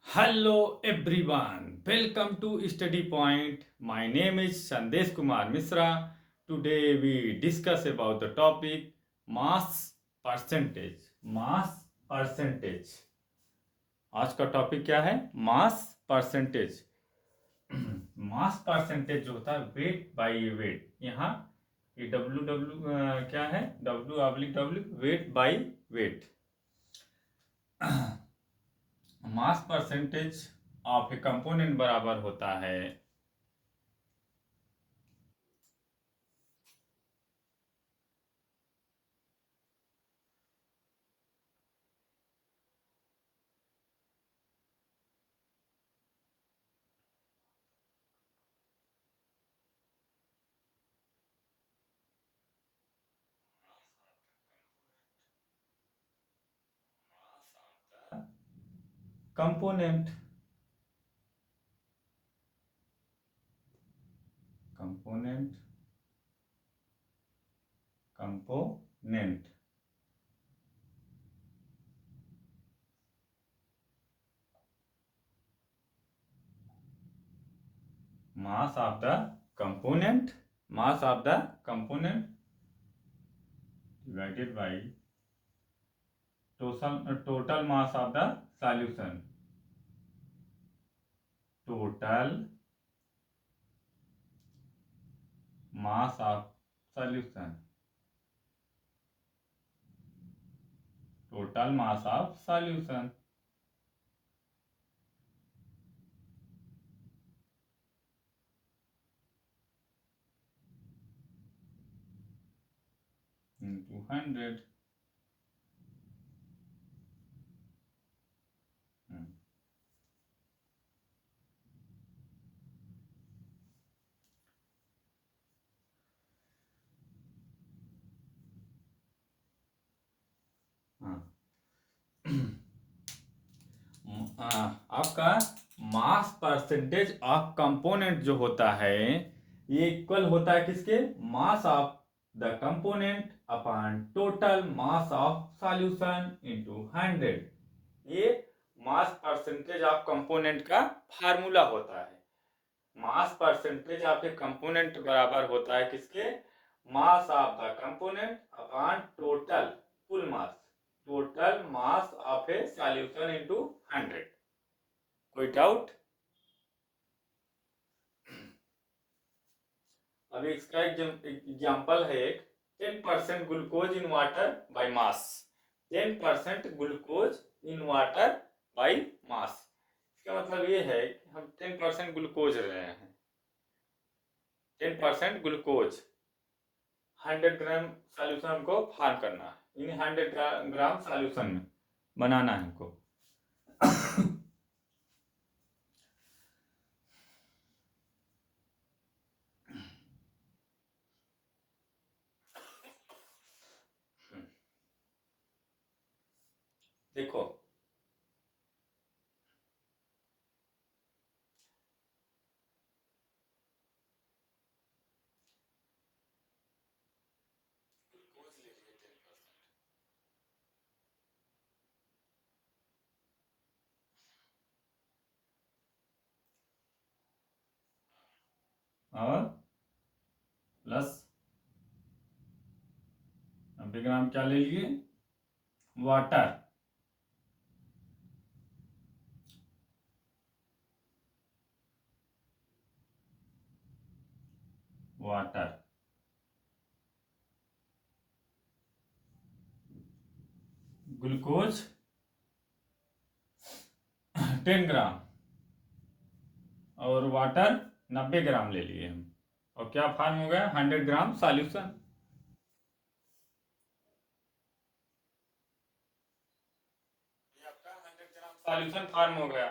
Hello everyone, welcome to Study Point. My name is Sandesh Kumar Misra. Today we discuss about the topic mass percentage. Mass percentage. आज का topic क्या है? Mass percentage. Mass percentage जो होता है weight by wait. यहाँ ये W W क्या है? W/W weight by wait. Mass percentage of a component बराबर होता है component component component mass of the component mass of the component divided by total mass of the solution. Total mass of solution. Total mass of solution into 100. आपका मास percentage of component जो होता है ये equal होता है किसके? Mass of the component upon total mass of solution into 100. ये mass percentage of component का फार्मूला होता है. Mass percentage of a component बराबर होता है किसके? Mass of the component upon total कुल mass. Total mass of a solution into 100. कोई डाउट? अभी इसका एग्जाम्पल है एक 10% glucose in water by mass. 10% glucose in water by mass. इसका मतलब ये है कि हम 10% ग्लूकोज ले रहे हैं. 10% ग्लूकोज 100 ग्राम सॉल्यूशन हमको फॉर्म करना है. इन 100 ग्राम सॉल्यूशन में बनाना है हमको. देखो ग्लूकोज ले लिए 10% और प्लस 90 ग्राम क्या ले लिए? वाटर. वाटर ग्लूकोज 10 ग्राम और वाटर 90 ग्राम ले लिए हम. और क्या फॉर्म हो गया? 100 ग्राम सॉल्यूशन. ये आपका 100 ग्राम सॉल्यूशन फॉर्म हो गया.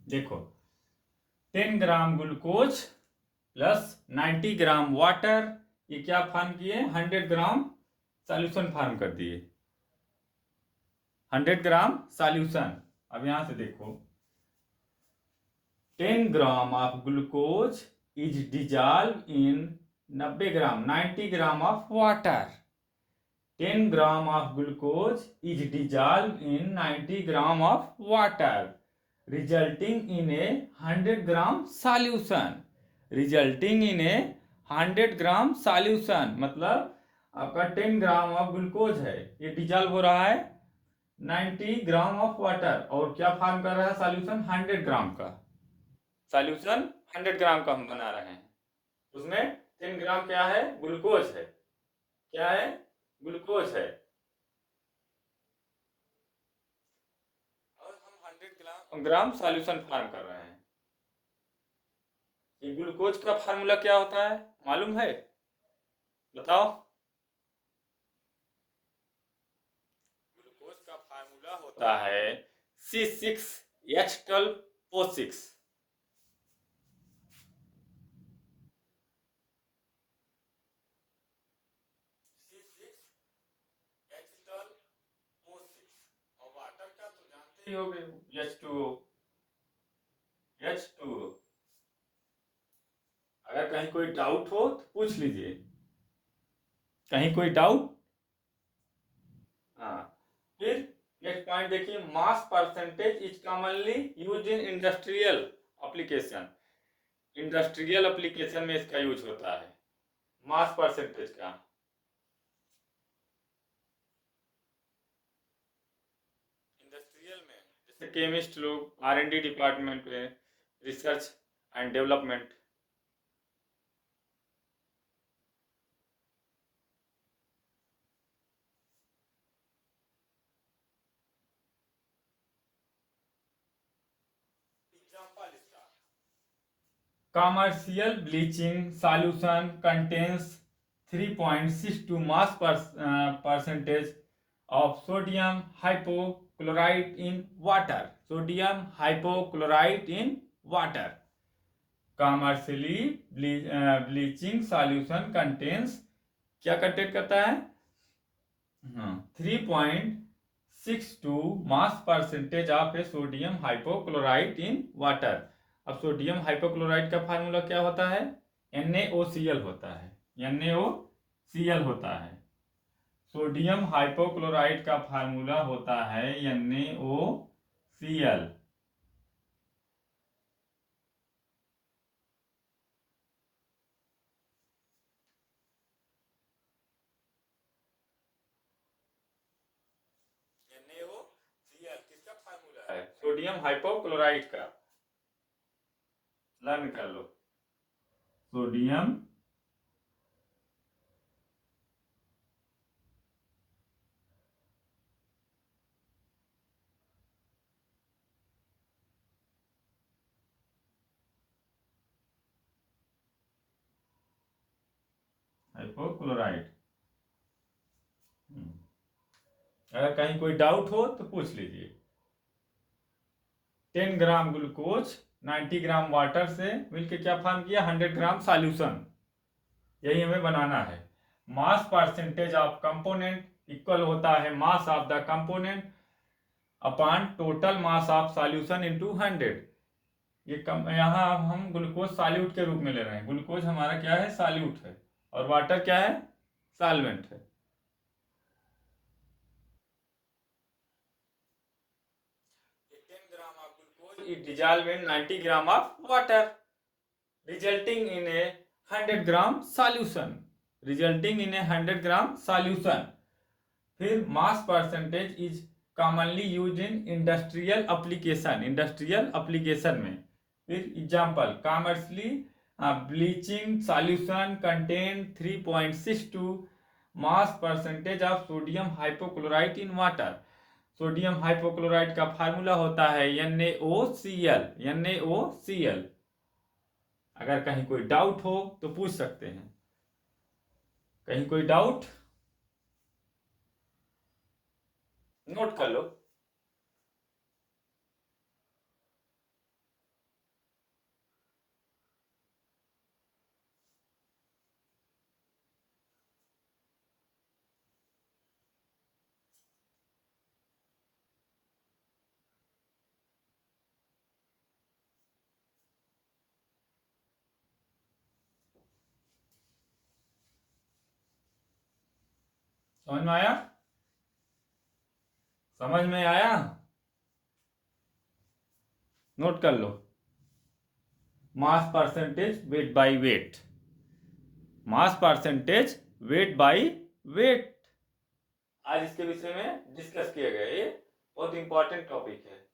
देखो 10 gram glucose plus 90 gram water ये क्या फॉर्म किए? 100 ग्राम सॉल्यूशन फॉर्म कर दिए. 100 ग्राम सॉल्यूशन। अब यहां से देखो, 10 gram of glucose is dissolve in 90 gram 90 gram of water. 10 gram of glucose is dissolved in 90 gram of water, resulting in a 100 gram solution। resulting in a 100 gram solution मतलब आपका 10 gram of glucose है, ये dissolve हो रहा है 90 gram of water, और क्या form कर रहा है सॉल्यूशन 100 ग्राम का। सॉल्यूशन 100 ग्राम का हम बना रहे हैं, उसमें 10 ग्राम क्या है, ग्लूकोज है। क्या है, ग्लूकोज है, और हम 100 ग्राम सॉल्यूशन फॉर्म कर रहे हैं। ये ग्लूकोज का फार्मूला क्या होता है मालूम है, बताओ। ग्लूकोज का फार्मूला होता है C6H12O6। और वाटर का तो जानते ही होगे, H2O। H2O। अगर कहीं कोई डाउट हो तो पूछ लीजिए, कहीं कोई डाउट। हाँ, फिर नेक्स्ट पॉइंट देखिए, mass percentage is commonly use in industrial application. Industrial application में इसका यूज होता है मास परसेंटेज का। इंडस्ट्रियल में जैसे केमिस्ट लोग, R&D डिपार्टमेंट में, रिसर्च एंड डेवलपमेंट। एग्जांपल इसका, commercial bleaching solution contains 3.62 mass percentage of sodium hypochlorite in water। sodium hypochlorite in water। commercially bleaching solution contains, क्या कंटेंट करता है, 3.62 मास percentage of A sodium hypochlorite in water. अब sodium hypochlorite का formula क्या होता है, NaOCl होता है, NaOCl होता है। सोडियम हाइपोक्लोराइट का फार्मूला होता है NaOCl। NaOCl किसका फार्मूला है, सोडियम हाइपोक्लोराइट का। लर्न कर लो, सोडियम हाइपोक्लोराइट। अगर कहीं कोई डाउट हो तो पूछ लीजिए। 10 ग्राम ग्लूकोज 90 ग्राम वाटर से मिलके क्या फॉर्म किया, 100 ग्राम सॉल्यूशन। यही हमें बनाना है। Mass percentage of component equal होता है मास of the component upon total mass of solution into 100। ये यहाँ हम ग्लूकोज सॉल्यूट के रूप में ले रहे हैं। ग्लूकोज हमारा क्या है, सॉल्यूट है, और वाटर क्या है, सॉल्वेंट है। It dissolved in 90 gram of water, resulting in a 100 gram solution। resulting in a 100 gram solution। फिर mass percentage is commonly use in industrial application. Industrial application में फिर example, commercially bleaching solution contain 3.62 mass percentage of sodium hypochlorite in water. Sodium hypochlorite का formula होता है NaOCl। NaOCl। अगर कहीं कोई doubt हो तो पूछ सकते हैं, कहीं कोई डाउट नोट कर लो। समझ में आया? समझ में आया? नोट कर लो, mass percentage weight by weight, mass percentage weight by weight आज इसके विषय में डिस्कस किया गया। ये बहुत इंपॉर्टेंट टॉपिक है।